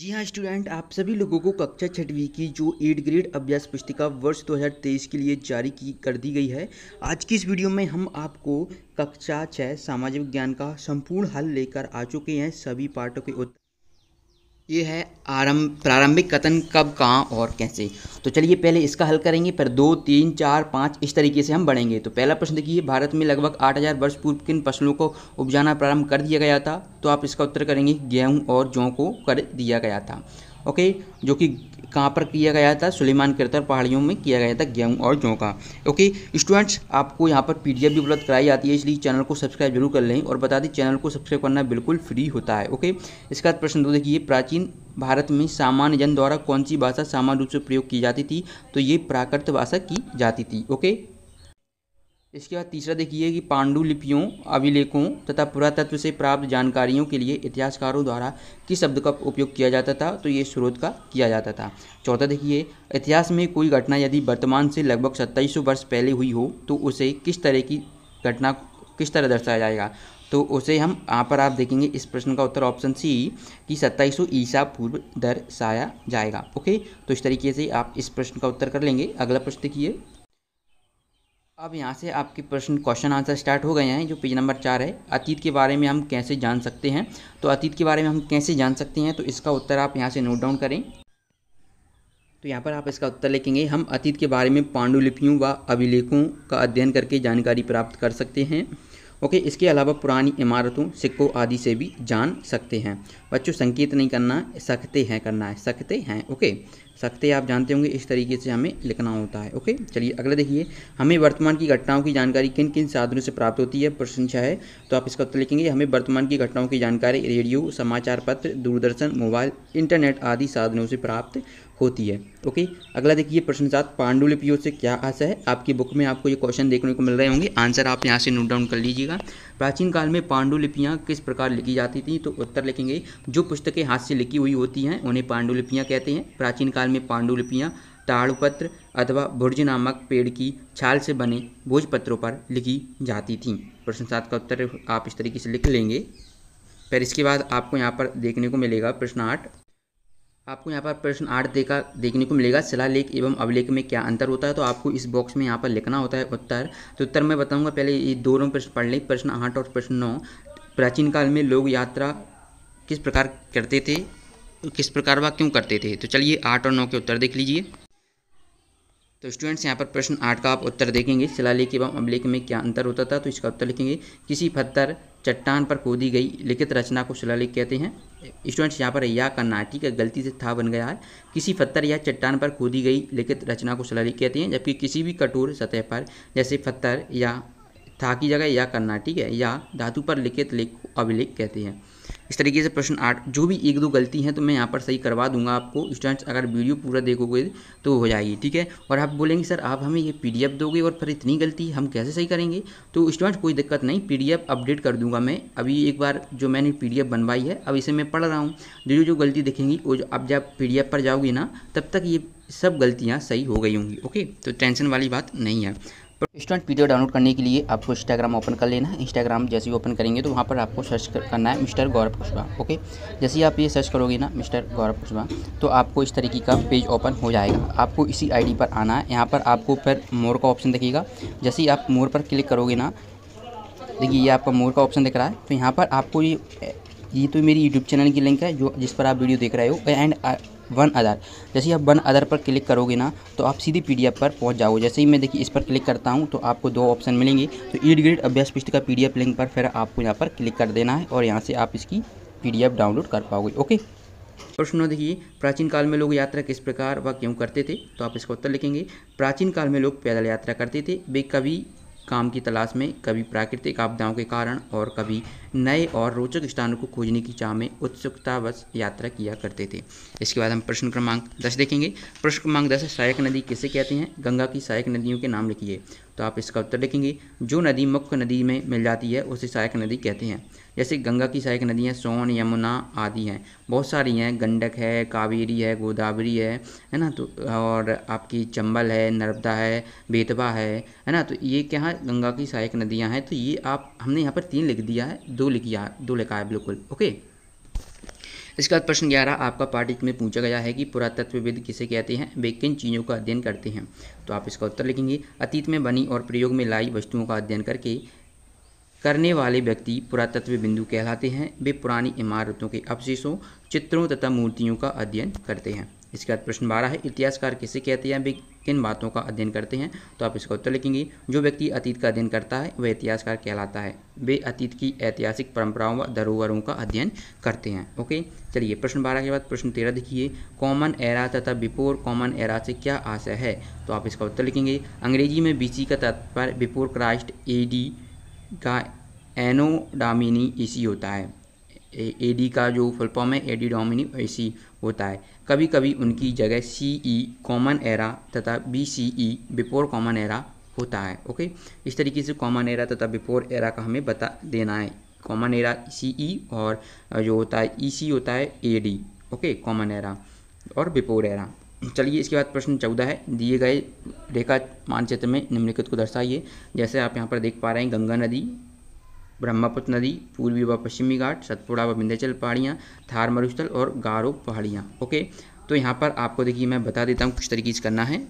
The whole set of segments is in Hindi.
जी हाँ स्टूडेंट, आप सभी लोगों को कक्षा छठवीं की जो 8 ग्रेड अभ्यास पुस्तिका वर्ष 2023 के लिए जारी की कर दी गई है। आज की इस वीडियो में हम आपको कक्षा 6 सामाजिक विज्ञान का संपूर्ण हल लेकर आ चुके हैं। सभी पाठों के उत्तर ये है प्रारंभिक कथन कब, कहाँ और कैसे। तो चलिए पहले इसका हल करेंगे, फिर 2, 3, 4, 5 इस तरीके से हम बढ़ेंगे। तो पहला प्रश्न देखिए, भारत में लगभग 8000 वर्ष पूर्व किन फसलों को उपजाना प्रारंभ कर दिया गया था। तो आप इसका उत्तर करेंगे गेहूं और जौ को कर दिया गया था। ओके, जो कि कहाँ पर किया गया था, सुलेमान करतर पहाड़ियों में किया गया था गेहूं और जौ का। ओके स्टूडेंट्स, आपको यहाँ पर पीडीएफ भी उपलब्ध कराई जाती है, इसलिए चैनल को सब्सक्राइब जरूर कर लें। और बता दें चैनल को सब्सक्राइब करना बिल्कुल फ्री होता है। ओके, इसका प्रश्न 2 देखिए, प्राचीन भारत में सामान्य जन द्वारा कौन सी भाषा सामान्य रूप से प्रयोग की जाती थी। तो ये प्राकृत भाषा की जाती थी। ओके, इसके बाद तीसरा देखिए कि पांडुलिपियों, अभिलेखों तथा पुरातत्व से प्राप्त जानकारियों के लिए इतिहासकारों द्वारा किस शब्द का उपयोग किया जाता था। तो ये स्रोत का किया जाता था। चौथा देखिए, इतिहास में कोई घटना यदि वर्तमान से लगभग 2700 वर्ष पहले हुई हो तो उसे किस तरह की घटना किस तरह दर्शाया जाएगा। तो उसे हम यहाँ पर आप देखेंगे इस प्रश्न का उत्तर ऑप्शन सी कि 2700 ईसा पूर्व दर्शाया जाएगा। ओके, तो इस तरीके से आप इस प्रश्न का उत्तर कर लेंगे। अगला प्रश्न देखिए, अब यहाँ से आपके प्रश्न क्वेश्चन आंसर स्टार्ट हो गए हैं। जो पेज नंबर 4 है, अतीत के बारे में हम कैसे जान सकते हैं। तो अतीत के बारे में हम कैसे जान सकते हैं, तो इसका उत्तर आप यहाँ से नोट डाउन करें। तो यहाँ पर आप इसका उत्तर लिखेंगे, हम अतीत के बारे में पांडुलिपियों व अभिलेखों का अध्ययन करके जानकारी प्राप्त कर सकते हैं। ओके, इसके अलावा पुरानी इमारतों, सिक्कों आदि से भी जान सकते हैं। बच्चों संकेत नहीं करना, सकते हैं करना है, सकते हैं। ओके, सकते आप जानते होंगे, इस तरीके से हमें लिखना होता है। ओके, चलिए अगला देखिए, हमें वर्तमान की घटनाओं की जानकारी किन किन साधनों से प्राप्त होती है। प्रश्न 6 है, तो आप इसका उत्तर लिखेंगे, हमें वर्तमान की घटनाओं की जानकारी रेडियो, समाचार पत्र, दूरदर्शन, मोबाइल, इंटरनेट आदि साधनों से प्राप्त होती है। ओके, अगला देखिए प्रश्न 7, पांडुलिपियों से क्या आशय है। आपकी बुक में आपको ये क्वेश्चन देखने को मिल रहे होंगे, आंसर आप यहाँ से नोट डाउन कर लीजिएगा। प्राचीन काल में पांडुलिपियाँ किस प्रकार लिखी जाती थी। तो उत्तर लिखेंगे, जो पुस्तकें हाथ से लिखी हुई होती हैं उन्हें पांडुलिपियाँ कहते हैं। प्राचीन काल में पांडुलिपियाँ ताड़पत्र अथवा भुर्ज नामक पेड़ की छाल से बने भोजपत्रों पर लिखी जाती थीं। प्रश्न 7 का उत्तर आप इस तरीके से लिख लेंगे। फिर इसके बाद आपको यहाँ पर देखने को मिलेगा प्रश्न 8। आपको यहाँ पर प्रश्न 8 देखने को मिलेगा, शिलालेख एवं अभिलेख में क्या अंतर होता है। तो आपको इस बॉक्स में यहाँ पर लिखना होता है उत्तर। तो उत्तर मैं बताऊंगा, पहले ये दोनों प्रश्न पढ़ लें, प्रश्न 8 और प्रश्न 9। प्राचीन काल में लोग यात्रा किस प्रकार करते थे, किस प्रकार व क्यों करते थे। तो चलिए 8 और 9 के उत्तर देख लीजिए। तो स्टूडेंट्स यहाँ पर प्रश्न 8 का आप उत्तर देखेंगे, शिलालेख एवं अभिलेख में क्या अंतर होता था। तो इसका उत्तर लिखेंगे, किसी पत्थर चट्टान पर खोदी गई लिखित रचना को शिलालेख कहते हैं। स्टूडेंट्स यहाँ पर या करना है, ठीक है, गलती से था बन गया है। किसी पत्थर या चट्टान पर खोदी गई लिखित रचना को शिलालेख कहते हैं, जबकि किसी भी कठोर सतह पर जैसे पत्थर या था की जगह या करना, ठीक है, या धातु पर लिखित लेख को अभिलेख कहते हैं। इस तरीके से प्रश्न 8 जो भी 1-2 गलती हैं तो मैं यहाँ पर सही करवा दूंगा आपको। स्टूडेंट्स अगर वीडियो पूरा देखोगे तो हो जाएगी, ठीक है। और आप बोलेंगे सर आप हमें ये पीडीएफ दोगे और फिर इतनी गलती हम कैसे सही करेंगे। तो स्टूडेंट्स कोई दिक्कत नहीं, पीडीएफ अपडेट कर दूंगा मैं। अभी एक बार जो मैंने पीडीएफ बनवाई है अब इसे मैं पढ़ रहा हूँ, जो जो गलती दिखेंगी वो अब जब पीडीएफ पर जाओगी ना तब तक ये सब गलतियाँ सही हो गई होंगी। ओके, तो टेंशन वाली बात नहीं है। स्टूडेंट पीडीएफ डाउनलोड करने के लिए आपको इंस्टाग्राम ओपन कर लेना है। इंस्टाग्राम जैसे ही ओपन करेंगे तो वहाँ पर आपको सर्च करना है मिस्टर गौरव कुशवाहा। ओके, जैसे ही आप ये सर्च करोगे ना मिस्टर गौरव कुशवाहा तो आपको इस तरीके का पेज ओपन हो जाएगा। आपको इसी आईडी पर आना है। यहाँ पर आपको फिर मोर का ऑप्शन दिखेगा। जैसे ही आप मोर पर क्लिक करोगे ना, देखिए ये आपका मोर का ऑप्शन दिख रहा है। तो यहाँ पर आपको ये तो मेरी यूट्यूब चैनल की लिंक है जो जिस पर आप वीडियो देख रहे हो, एंड वन अदर। जैसे ही आप वन अदर पर क्लिक करोगे ना तो आप सीधी पीडीएफ पर पहुंच जाओगे। जैसे ही मैं देखिए इस पर क्लिक करता हूं तो आपको 2 ऑप्शन मिलेंगे। तो 8 ग्रेड अभ्यास पुस्तिका पीडीएफ लिंक पर फिर आपको यहां पर क्लिक कर देना है और यहां से आप इसकी पीडीएफ डाउनलोड कर पाओगे। ओके, प्रश्न देखिए, प्राचीन काल में लोग यात्रा किस प्रकार व क्यों करते थे। तो आप इसका उत्तर लिखेंगे, प्राचीन काल में लोग पैदल यात्रा करते थे। वे कभी काम की तलाश में, कभी प्राकृतिक आपदाओं के कारण और कभी नए और रोचक स्थानों को खोजने की चाह में उत्सुकतावश यात्रा किया करते थे। इसके बाद हम प्रश्न क्रमांक 10 देखेंगे। प्रश्न क्रमांक 10 है, सहायक नदी किसे कहते हैं। गंगा की सहायक नदियों के नाम लिखिए। तो आप इसका उत्तर लिखेंगे, जो नदी मुख्य नदी में मिल जाती है उसे सहायक नदी कहते हैं। जैसे गंगा की सहायक नदियाँ सोन, यमुना आदि हैं, बहुत सारी हैं, गंडक है, कावेरी है, गोदावरी है ना। तो और आपकी चंबल है, नर्मदा है, बेतवा है ना। तो ये क्या है, गंगा की सहायक नदियाँ हैं। तो ये आप हमने यहाँ पर 3 लिख दिया है, 2 लिखा है बिल्कुल। ओके, इसके बाद प्रश्न 11 आपका पार्ट में पूछा गया है कि पुरातत्वविद किसे कहते हैं, वे किन चीज़ों का अध्ययन करते हैं। तो आप इसका उत्तर लिखेंगे, अतीत में बनी और प्रयोग में लाई वस्तुओं का अध्ययन करने वाले व्यक्ति पुरातत्व बिंदु कहलाते हैं। वे पुरानी इमारतों के अवशेषों, चित्रों तथा मूर्तियों का अध्ययन करते हैं। इसके बाद प्रश्न 12 है, इतिहासकार किसे कहते हैं, वे किन बातों का अध्ययन करते हैं। तो आप इसका उत्तर लिखेंगे, जो व्यक्ति अतीत का अध्ययन करता है वह इतिहासकार कहलाता है। वे अतीत की ऐतिहासिक परंपराओं व धरोहरों का अध्ययन करते हैं। ओके, चलिए प्रश्न 12 के बाद प्रश्न 13 देखिए, कॉमन एरा तथा बिफोर कॉमन एरा से क्या आशय है। तो आप इसका उत्तर लिखेंगे, अंग्रेजी में बीसी का तात्पर्य बिफोर क्राइस्ट एडी का एनो डोमिनी एसी होता है। एडी का जो फुल फॉर्म है एडी डोमिनी एसी होता है। कभी कभी उनकी जगह सीई कॉमन एरा तथा बीसीई बिफोर कॉमन एरा होता है। ओके, इस तरीके से कॉमन एरा तथा बिफोर एरा का हमें बता देना है। कॉमन एरा सीई और जो होता है ईसी होता है एडी। ओके, कॉमन एरा और बिफोर एरा। चलिए इसके बाद प्रश्न 14 है, दिए गए रेखा मानचित्र में निम्नलिखित को दर्शाइए। जैसे आप यहाँ पर देख पा रहे हैं, गंगा नदी, ब्रह्मपुत्र नदी, पूर्वी व पश्चिमी घाट, सतपुड़ा व विंध्याचल पहाड़ियाँ, थार मरुस्थल और गारो पहाड़ियाँ। ओके, तो यहाँ पर आपको देखिए मैं बता देता हूँ किस तरीके से करना है।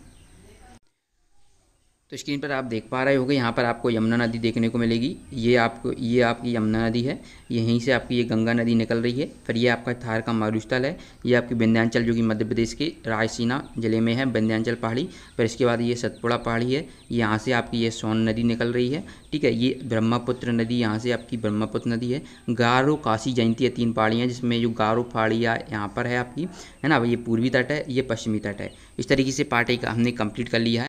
तो स्क्रीन पर आप देख पा रहे होंगे, यहाँ पर आपको यमुना नदी देखने को मिलेगी। ये आपकी यमुना नदी है, यहीं से आपकी ये गंगा नदी निकल रही है। फिर ये आपका थार का मरुस्थल है, ये आपकी विंध्याचल जो कि मध्य प्रदेश के रायसीना जिले में है, विंध्याचल पहाड़ी। फिर इसके बाद ये सतपुड़ा पहाड़ी है, यहाँ से आपकी ये सोन नदी निकल रही है। ठीक है, ये ब्रह्मपुत्र नदी, यहाँ से आपकी ब्रह्मपुत्र नदी है। गारो, काशी, जयंती, ये 3 पहाड़ियाँ, जिसमें जो गारो पहाड़ियाँ यहाँ पर है आपकी, है ना, ये पूर्वी तट है, ये पश्चिमी तट है। इस तरीके से पार्ट 1 हमने कंप्लीट कर लिया है।